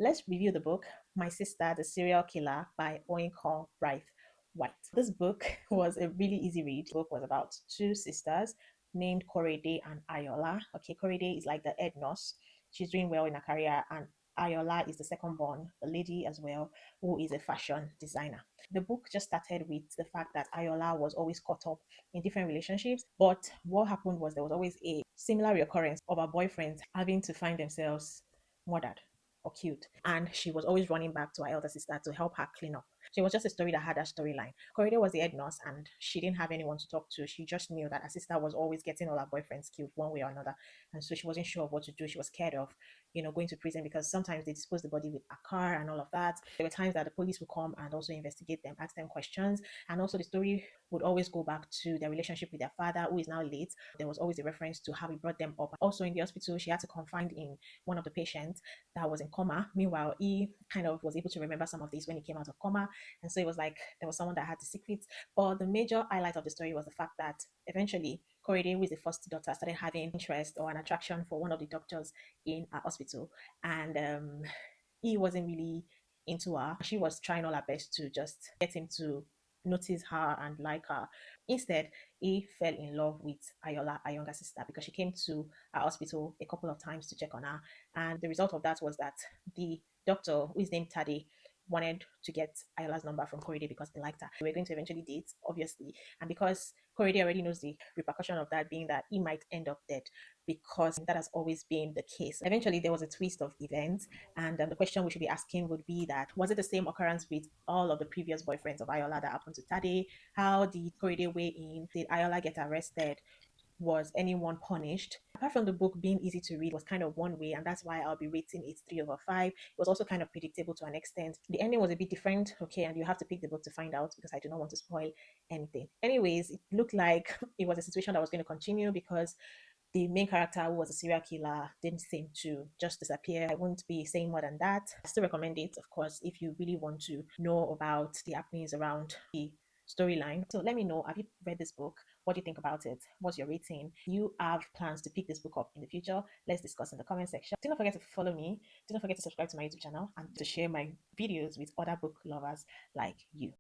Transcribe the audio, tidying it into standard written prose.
let's review the book, My Sister, the Serial Killer by Oyinkan Braithwaite. This book was a really easy read. The book was about two sisters named Korede and Ayola. Okay, Korede is like the head nurse. She's doing well in her career, and Ayola is the second born, the lady as well, who is a fashion designer. The book just started with the fact that Ayola was always caught up in different relationships, but what happened was there was always a similar reoccurrence of her boyfriends having to find themselves murdered or killed. And she was always running back to her elder sister to help her clean up. So it was just a story that had a storyline. Corridor was the head nurse and she didn't have anyone to talk to. She just knew that her sister was always getting all her boyfriends killed one way or another. And so she wasn't sure of what to do. She was scared of, going to prison because sometimes they dispose the body with a car and all of that. There were times that the police would come and also investigate them, ask them questions. And also the story would always go back to their relationship with their father, who is now late. There was always a reference to how he brought them up. Also in the hospital, she had to confide in one of the patients that was in coma. Meanwhile, he kind of was able to remember some of these when he came out of coma. And so it was like there was someone that had the secrets. But the major highlight of the story was the fact that eventually Korede, who is the first daughter, started having interest or an attraction for one of the doctors in a hospital. And he wasn't really into her. She was trying all her best to just get him to notice her and like her. Instead, he fell in love with Ayola, her younger sister, because she came to our hospital a couple of times to check on her. And the result of that was that the doctor, who is named Tade, wanted to get Ayola's number from Korede because they liked her. They were going to eventually date, obviously. And because Korede already knows the repercussion of that being that he might end up dead, because that has always been the case. Eventually, there was a twist of events, and the question we should be asking would be that was it the same occurrence with all of the previous boyfriends of Ayola that happened to Tade? How did Korede weigh in? Did Ayola get arrested? Was anyone punished? Apart from the book being easy to read, was kind of one way, and that's why I'll be rating it 3/5. It was also kind of predictable to an extent. The ending was a bit different, okay, and you have to pick the book to find out because I do not want to spoil anything. Anyways, it looked like it was a situation that was going to continue because the main character, who was a serial killer, didn't seem to just disappear. I won't be saying more than that. I still recommend it, of course, if you really want to know about the happenings around the storyline. So let me know, have you read this book? What do you think about it? What's your rating? You have plans to pick this book up in the future? Let's discuss in the comment section. Do not forget to follow me. Do not forget to subscribe to my YouTube channel and to share my videos with other book lovers like you.